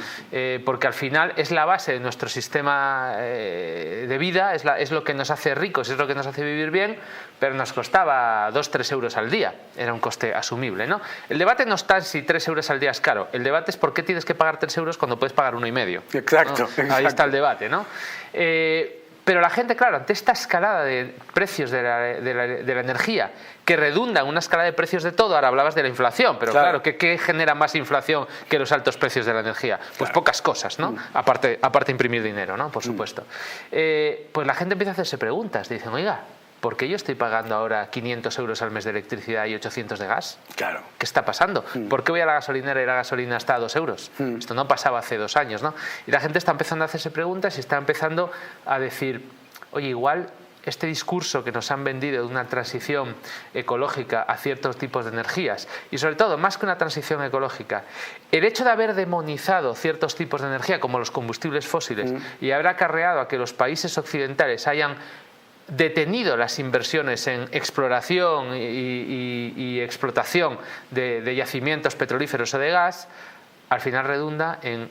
[SPEAKER 5] Porque al final es la base de nuestro sistema de vida, es lo que nos hace ricos, es lo que nos hace vivir bien, pero nos costaba 2-3 euros al día, era un coste asumible, ¿no? El debate no está en si 3 euros al día es caro, el debate es por qué tienes que pagar 3 euros cuando puedes pagar 1,5.
[SPEAKER 1] Exacto,
[SPEAKER 5] ¿no? Ahí está el debate, ¿no? Pero la gente, claro, ante esta escalada de precios de la energía, que redunda en una escala de precios de todo, ahora hablabas de la inflación, pero claro, ¿qué genera más inflación que los altos precios de la energía? Pues pocas cosas, ¿no? Aparte de imprimir dinero, ¿no? Por supuesto. Pues la gente empieza a hacerse preguntas, dicen, oiga, ¿por qué yo estoy pagando ahora 500 euros al mes de electricidad y 800 de gas?
[SPEAKER 1] Claro.
[SPEAKER 5] ¿Qué está pasando? ¿Por qué voy a la gasolinera y la gasolina está a 2 euros? Esto no pasaba hace 2 años, ¿no? Y la gente está empezando a hacerse preguntas y está empezando a decir, oye, igual este discurso que nos han vendido de una transición ecológica a ciertos tipos de energías, y sobre todo, más que una transición ecológica, el hecho de haber demonizado ciertos tipos de energía como los combustibles fósiles y haber acarreado a que los países occidentales hayan detenido las inversiones en exploración y explotación de yacimientos petrolíferos o de gas, al final redunda en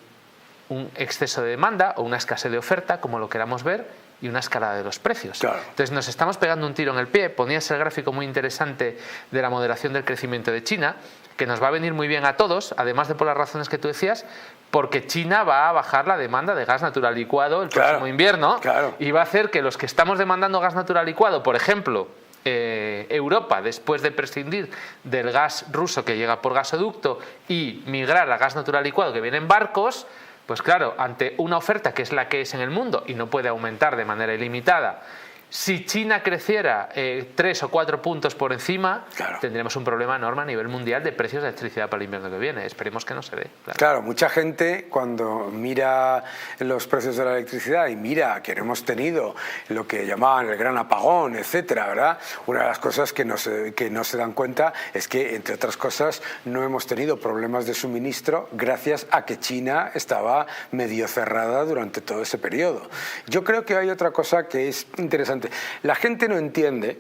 [SPEAKER 5] un exceso de demanda o una escasez de oferta, como lo queramos ver, y una escalada de los precios.
[SPEAKER 1] Claro.
[SPEAKER 5] Entonces nos estamos pegando un tiro en el pie. Ponías el gráfico muy interesante de la moderación del crecimiento de China, que nos va a venir muy bien a todos, además de por las razones que tú decías, porque China va a bajar la demanda de gas natural licuado el próximo invierno, y va a hacer que los que estamos demandando gas natural licuado, por ejemplo, Europa, después de prescindir del gas ruso que llega por gasoducto y migrar al gas natural licuado que viene en barcos, pues claro, ante una oferta que es la que es en el mundo y no puede aumentar de manera ilimitada, si China creciera 3 o 4 puntos por encima, tendremos un problema enorme a nivel mundial de precios de electricidad para el invierno que viene. Esperemos que no se dé.
[SPEAKER 1] Claro, mucha gente cuando mira los precios de la electricidad y mira que hemos tenido lo que llamaban el gran apagón, etcétera, ¿verdad? Una de las cosas que no se dan cuenta es que, entre otras cosas, no hemos tenido problemas de suministro gracias a que China estaba medio cerrada durante todo ese periodo. Yo creo que hay otra cosa que es interesante. La gente no entiende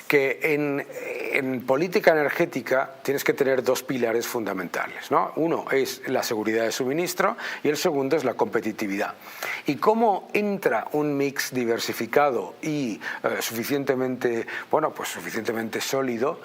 [SPEAKER 1] que en política energética tienes que tener 2 pilares fundamentales, ¿no? Uno es la seguridad de suministro y el segundo es la competitividad. Y cómo entra un mix diversificado y suficientemente sólido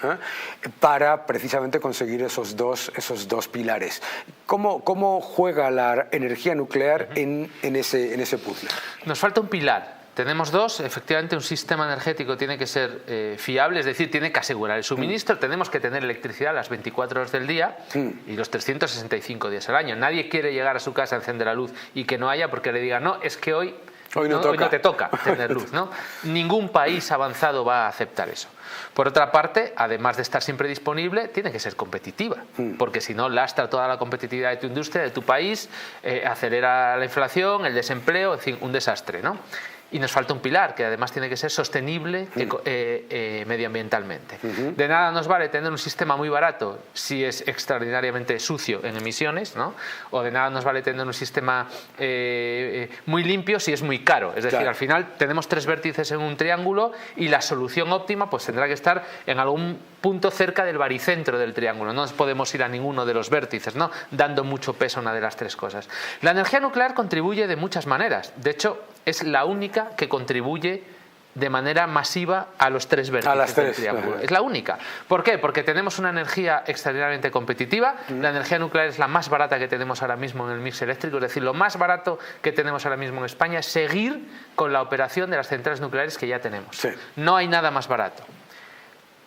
[SPEAKER 1] para precisamente conseguir esos dos pilares. ¿Cómo juega la energía nuclear en ese puzzle?
[SPEAKER 5] Nos falta un pilar. Tenemos 2, efectivamente un sistema energético tiene que ser fiable, es decir, tiene que asegurar el suministro, tenemos que tener electricidad las 24 horas del día y los 365 días al año. Nadie quiere llegar a su casa a encender la luz y que no haya porque le digan, no, es que hoy no te toca tener luz, ¿no? Ningún país avanzado va a aceptar eso. Por otra parte, además de estar siempre disponible, tiene que ser competitiva, porque si no lastra toda la competitividad de tu industria, de tu país, acelera la inflación, el desempleo, en fin, un desastre, ¿no? Y nos falta un pilar que además tiene que ser sostenible medioambientalmente. De nada nos vale tener un sistema muy barato si es extraordinariamente sucio en emisiones, ¿no? O de nada nos vale tener un sistema muy limpio si es muy caro. Es decir, al final tenemos 3 vértices en un triángulo y la solución óptima pues tendrá que estar en algún punto cerca del baricentro del triángulo. No nos podemos ir a ninguno de los vértices, ¿no? Dando mucho peso a una de las 3 cosas. La energía nuclear contribuye de muchas maneras. De hecho, es la única que contribuye de manera masiva a los 3 vértices del triángulo. Es la única. ¿Por qué? Porque tenemos una energía extraordinariamente competitiva. La energía nuclear es la más barata que tenemos ahora mismo en el mix eléctrico. Es decir, lo más barato que tenemos ahora mismo en España es seguir con la operación de las centrales nucleares que ya tenemos. Sí. No hay nada más barato.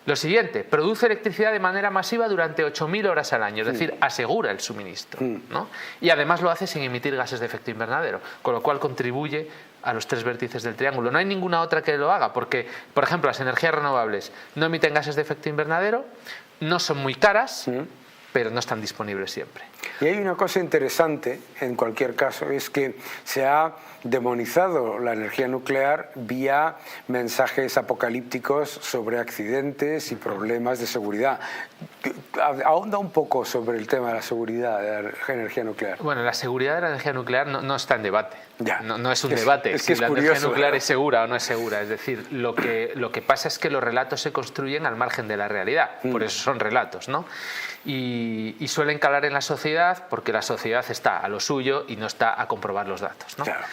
[SPEAKER 5] Lo siguiente, produce electricidad de manera masiva durante 8.000 horas al año, es decir, asegura el suministro, ¿no? Y además lo hace sin emitir gases de efecto invernadero, con lo cual contribuye a los 3 vértices del triángulo. No hay ninguna otra que lo haga, porque, por ejemplo, las energías renovables no emiten gases de efecto invernadero, no son muy caras, pero no están disponibles siempre.
[SPEAKER 1] Y hay una cosa interesante, en cualquier caso, es que se ha demonizado la energía nuclear vía mensajes apocalípticos sobre accidentes y problemas de seguridad. Ahonda un poco sobre el tema de la seguridad de la energía nuclear.
[SPEAKER 5] Bueno, la seguridad de la energía nuclear no está en debate.
[SPEAKER 1] Ya.
[SPEAKER 5] No es un debate
[SPEAKER 1] si
[SPEAKER 5] la
[SPEAKER 1] curioso,
[SPEAKER 5] energía nuclear es segura o no es segura. Es decir, lo que pasa es que los relatos se construyen al margen de la realidad. Por eso son relatos, ¿no? Y suelen calar en la sociedad porque la sociedad está a lo suyo y no está a comprobar los datos, ¿no? Claro.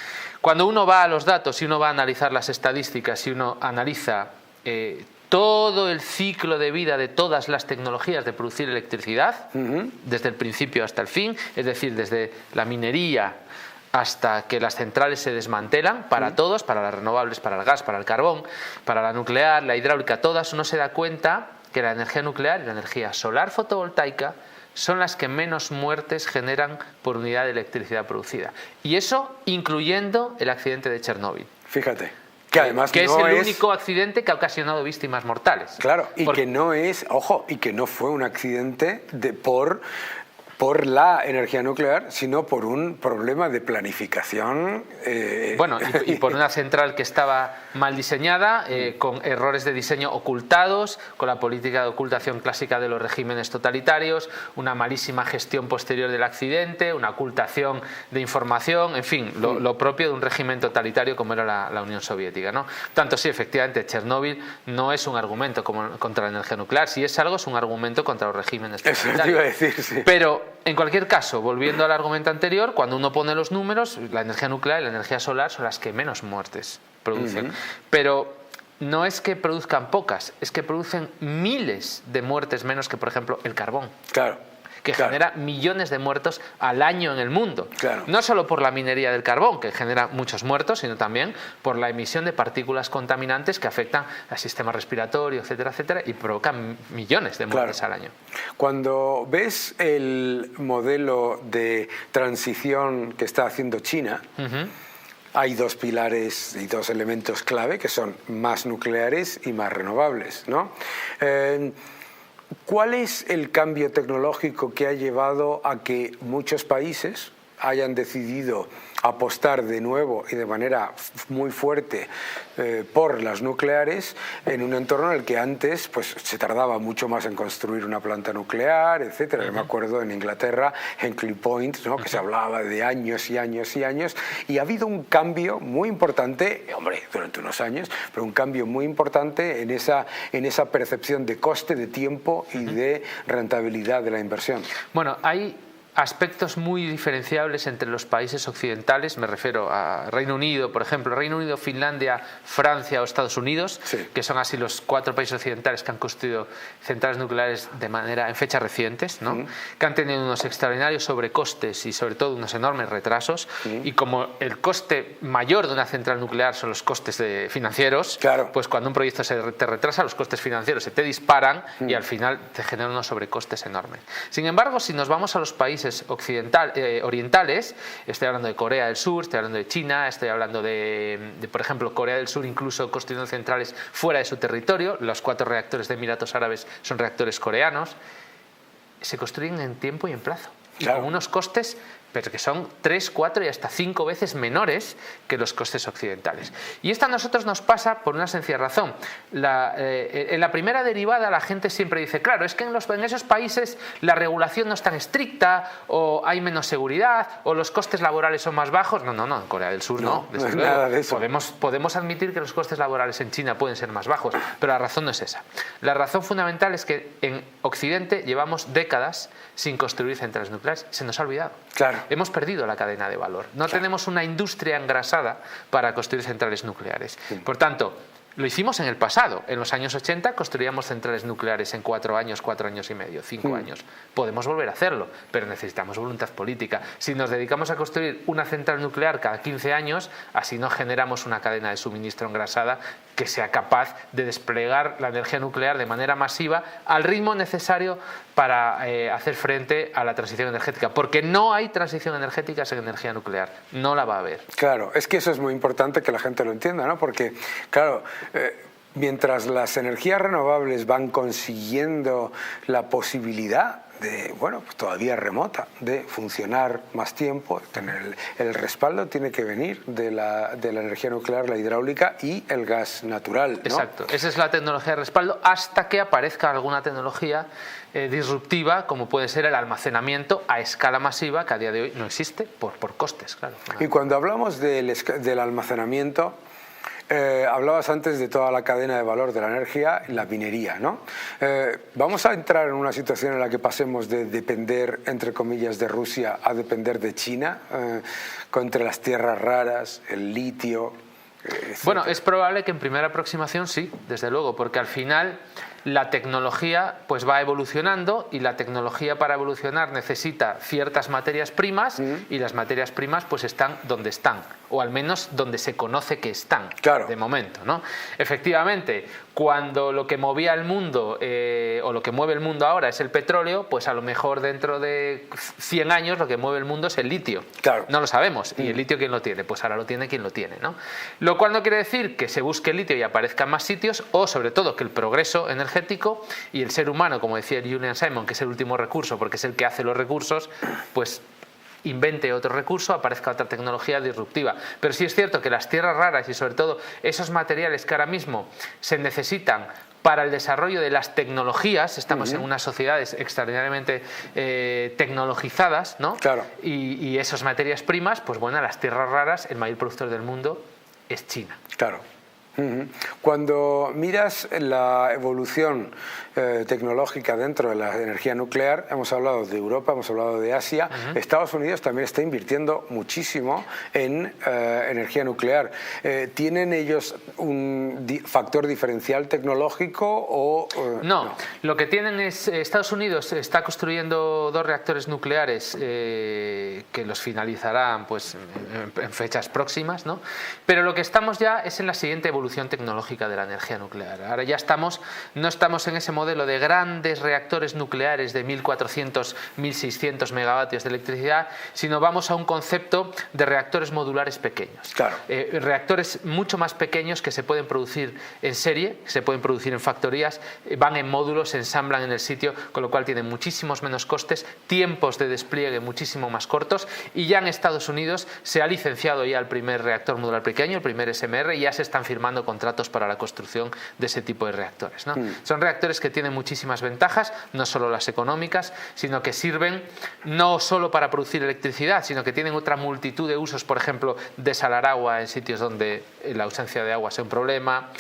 [SPEAKER 5] Cuando uno va a los datos y uno va a analizar las estadísticas y uno analiza todo el ciclo de vida de todas las tecnologías de producir electricidad, desde el principio hasta el fin, es decir, desde la minería hasta que las centrales se desmantelan, para todos, para las renovables, para el gas, para el carbón, para la nuclear, la hidráulica, todas, uno se da cuenta que la energía nuclear y la energía solar fotovoltaica son las que menos muertes generan por unidad de electricidad producida. Y eso incluyendo el accidente de Chernóbil.
[SPEAKER 1] Fíjate. Que además
[SPEAKER 5] que
[SPEAKER 1] no
[SPEAKER 5] es el único accidente que ha ocasionado víctimas mortales.
[SPEAKER 1] Claro, y que no es, ojo, y que no fue un accidente por la energía nuclear, sino por un problema de planificación.
[SPEAKER 5] Bueno, y por una central que estaba mal diseñada, con errores de diseño ocultados, con la política de ocultación clásica de los regímenes totalitarios, una malísima gestión posterior del accidente, una ocultación de información, en fin, lo propio de un régimen totalitario como era la Unión Soviética, ¿no? Tanto sí, efectivamente, Chernóbil no es un argumento contra la energía nuclear, si es algo, es un argumento contra los regímenes totalitarios.
[SPEAKER 1] Eso te iba a decir, sí.
[SPEAKER 5] Pero en cualquier caso, volviendo al argumento anterior, cuando uno pone los números, la energía nuclear y la energía solar son las que menos muertes producen. Pero no es que produzcan pocas, es que producen miles de muertes menos que, por ejemplo, el carbón.
[SPEAKER 1] Claro.
[SPEAKER 5] Que genera millones de muertos al año en el mundo.
[SPEAKER 1] Claro.
[SPEAKER 5] No solo por la minería del carbón, que genera muchos muertos, sino también por la emisión de partículas contaminantes que afectan al sistema respiratorio, etcétera, etcétera, y provocan millones de muertes al año.
[SPEAKER 1] Cuando ves el modelo de transición que está haciendo China, hay 2 pilares y 2 elementos clave que son más nucleares y más renovables, ¿no? ¿Cuál es el cambio tecnológico que ha llevado a que muchos países hayan decidido apostar de nuevo y de manera muy fuerte por las nucleares en un entorno en el que antes pues, se tardaba mucho más en construir una planta nuclear, etcétera? Yo me acuerdo en Inglaterra, Hinkley Point, ¿no? Que se hablaba de años y años y años, y ha habido un cambio muy importante, hombre, durante unos años, pero un cambio muy importante en esa percepción de coste, de tiempo y de rentabilidad de la inversión.
[SPEAKER 5] Bueno, hay aspectos muy diferenciables entre los países occidentales, me refiero a Reino Unido, por ejemplo, Reino Unido, Finlandia, Francia o Estados Unidos, que son así los 4 países occidentales que han construido centrales nucleares en fechas recientes, ¿no? Que han tenido unos extraordinarios sobrecostes y sobre todo unos enormes retrasos, y como el coste mayor de una central nuclear son los costes financieros, pues cuando un proyecto te retrasa, los costes financieros se te disparan y al final te generan unos sobrecostes enormes. Sin embargo, si nos vamos a los países países orientales, estoy hablando de Corea del Sur, estoy hablando de China, estoy hablando de, por ejemplo, Corea del Sur incluso construyendo centrales fuera de su territorio. Los 4 reactores de Emiratos Árabes son reactores coreanos. Se construyen en tiempo y en plazo, y con unos costes pero que son 3, 4 y hasta 5 veces menores que los costes occidentales. Y esto a nosotros nos pasa por una sencilla razón. En la primera derivada la gente siempre dice, claro, es que en esos países la regulación no es tan estricta, o hay menos seguridad, o los costes laborales son más bajos. No, en Corea del Sur no, desde luego.
[SPEAKER 1] Nada de eso.
[SPEAKER 5] Podemos admitir que los costes laborales en China pueden ser más bajos, pero la razón no es esa. La razón fundamental es que en Occidente llevamos décadas sin construir centrales nucleares. Se nos ha olvidado.
[SPEAKER 1] Claro.
[SPEAKER 5] Hemos perdido la cadena de valor. No tenemos una industria engrasada para construir centrales nucleares. Por tanto, lo hicimos en el pasado. En los años 80 construíamos centrales nucleares en 4 años, 4 años y medio, 5 años. Podemos volver a hacerlo, pero necesitamos voluntad política. Si nos dedicamos a construir una central nuclear cada 15 años, así no generamos una cadena de suministro engrasada que sea capaz de desplegar la energía nuclear de manera masiva al ritmo necesario para hacer frente a la transición energética. Porque no hay transición energética sin energía nuclear. No la va a haber.
[SPEAKER 1] Claro, es que eso es muy importante que la gente lo entienda, ¿no? Porque, claro, mientras las energías renovables van consiguiendo la posibilidad de, bueno, pues todavía remota, de funcionar más tiempo, tener el respaldo tiene que venir de la energía nuclear, la hidráulica y el gas natural, ¿no?
[SPEAKER 5] Exacto, esa es la tecnología de respaldo hasta que aparezca alguna tecnología disruptiva, como puede ser el almacenamiento a escala masiva, que a día de hoy no existe por costes, claro.
[SPEAKER 1] Y cuando hablamos del almacenamiento, hablabas antes de toda la cadena de valor de la energía y la minería, ¿no? Vamos a entrar en una situación en la que pasemos de depender, entre comillas, de Rusia a depender de China, contra las tierras raras, el litio, etcétera.
[SPEAKER 5] Bueno, es probable que en primera aproximación sí, desde luego, porque al final la tecnología pues va evolucionando, y la tecnología para evolucionar necesita ciertas materias primas, y las materias primas pues están donde están, o al menos donde se conoce que están,
[SPEAKER 1] claro,
[SPEAKER 5] de momento, ¿no? Efectivamente, cuando lo que movía el mundo o lo que mueve el mundo ahora es el petróleo, pues a lo mejor dentro de 100 años lo que mueve el mundo es el litio.
[SPEAKER 1] Claro.
[SPEAKER 5] No lo sabemos. ¿Y el litio quién lo tiene? Pues ahora lo tiene quien lo tiene, ¿no? Lo cual no quiere decir que se busque el litio y aparezca en más sitios, o sobre todo que el progreso energético y el ser humano, como decía Julian Simon, que es el último recurso porque es el que hace los recursos, pues invente otro recurso, aparezca otra tecnología disruptiva. Pero sí es cierto que las tierras raras y sobre todo esos materiales que ahora mismo se necesitan para el desarrollo de las tecnologías, estamos en unas sociedades extraordinariamente tecnologizadas, ¿no?
[SPEAKER 1] Claro.
[SPEAKER 5] Y esas materias primas, pues bueno, las tierras raras, el mayor productor del mundo es China.
[SPEAKER 1] Claro. Cuando miras la evolución tecnológica dentro de la energía nuclear, hemos hablado de Europa, hemos hablado de Asia, Estados Unidos también está invirtiendo muchísimo en energía nuclear. ¿Tienen ellos un factor diferencial tecnológico o...?
[SPEAKER 5] No, lo que tienen es, Estados Unidos está construyendo 2 reactores nucleares que los finalizarán pues en fechas próximas, ¿no? Pero lo que estamos ya es en la siguiente evolución tecnológica de la energía nuclear. Ahora ya no estamos en ese modelo de grandes reactores nucleares de 1.400, 1.600 megavatios de electricidad, sino vamos a un concepto de reactores modulares pequeños.
[SPEAKER 1] Claro.
[SPEAKER 5] Reactores mucho más pequeños que se pueden producir en serie, se pueden producir en factorías, van en módulos, se ensamblan en el sitio, con lo cual tienen muchísimos menos costes, tiempos de despliegue muchísimo más cortos, y ya en Estados Unidos se ha licenciado ya el primer reactor modular pequeño, el primer SMR, y ya se están firmando contratos para la construcción de ese tipo de reactores, ¿no? Son reactores que tienen muchísimas ventajas, no solo las económicas, sino que sirven no solo para producir electricidad, sino que tienen otra multitud de usos, por ejemplo, desalar agua en sitios donde la ausencia de agua sea un problema,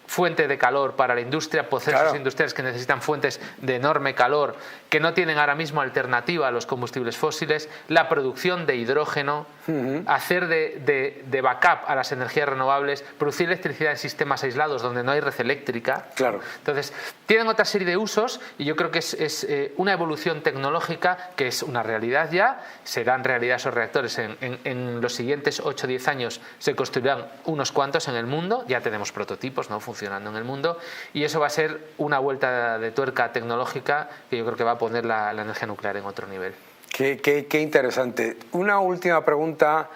[SPEAKER 5] fuente de calor para la industria, procesos industriales que necesitan fuentes de enorme calor que no tienen ahora mismo alternativa a los combustibles fósiles, la producción de hidrógeno, hacer de backup a las energías renovables, producir electricidad en sistemas aislados donde no hay red eléctrica.
[SPEAKER 1] Claro.
[SPEAKER 5] Entonces, tienen otra serie de usos, y yo creo que es una evolución tecnológica que es una realidad ya. Serán realidad esos reactores en los siguientes 8 o 10 años, se construirán unos cuantos en el mundo, ya tenemos prototipos, ¿no?, funcionando en el mundo, y eso va a ser una vuelta de tuerca tecnológica que yo creo que va a poner la energía nuclear en otro nivel.
[SPEAKER 1] Qué interesante. Una última pregunta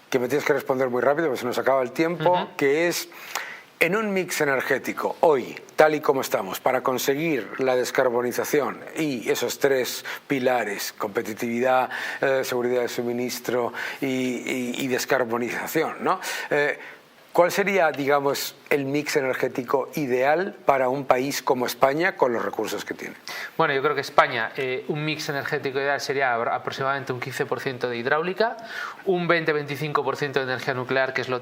[SPEAKER 1] que me tienes que responder muy rápido porque se nos acaba el tiempo, que es, en un mix energético, hoy, tal y como estamos, para conseguir la descarbonización y esos 3 pilares, competitividad, seguridad de suministro y descarbonización, ¿no? ¿Cuál sería, digamos, el mix energético ideal para un país como España con los recursos que tiene?
[SPEAKER 5] Bueno, yo creo que España, un mix energético ideal sería aproximadamente un 15% de hidráulica, un 20-25% de energía nuclear, que es lo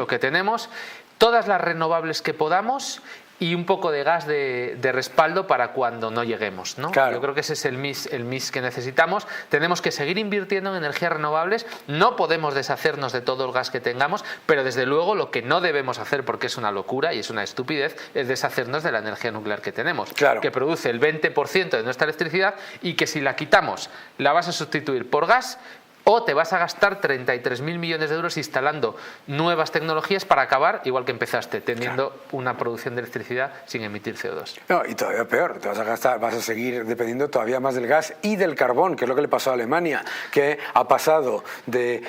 [SPEAKER 5] que tenemos, todas las renovables que podamos y un poco de gas de respaldo para cuando no lleguemos, ¿no?
[SPEAKER 1] Claro.
[SPEAKER 5] Yo creo que ese es el mix que necesitamos. Tenemos que seguir invirtiendo en energías renovables. No podemos deshacernos de todo el gas que tengamos, pero desde luego lo que no debemos hacer, porque es una locura y es una estupidez, es deshacernos de la energía nuclear que tenemos,
[SPEAKER 1] claro,
[SPEAKER 5] que produce el 20% de nuestra electricidad y que si la quitamos la vas a sustituir por gas, o te vas a gastar 33.000 millones de euros instalando nuevas tecnologías para acabar igual que empezaste, teniendo una producción de electricidad sin emitir CO2.
[SPEAKER 1] No, y todavía peor, te vas a seguir dependiendo todavía más del gas y del carbón, que es lo que le pasó a Alemania, que ha pasado de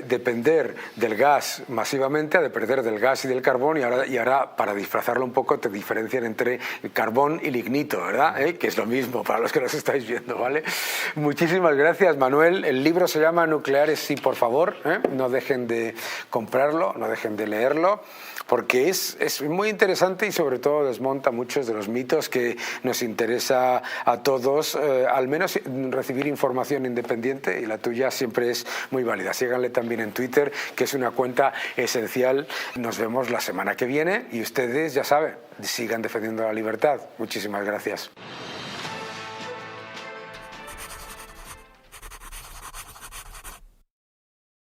[SPEAKER 1] depender del gas masivamente a depender del gas y del carbón, y ahora para disfrazarlo un poco te diferencian entre carbón y lignito, ¿verdad? Que es lo mismo para los que nos estáis viendo, ¿vale? Muchísimas gracias, Manuel. El libro se llama Nucleares sí, por favor, no dejen de comprarlo, no dejen de leerlo, porque es muy interesante y sobre todo desmonta muchos de los mitos que nos interesa a todos, al menos recibir información independiente, y la tuya siempre es muy válida. Síganle también en Twitter, que es una cuenta esencial. Nos vemos la semana que viene y ustedes ya saben, sigan defendiendo la libertad. Muchísimas gracias.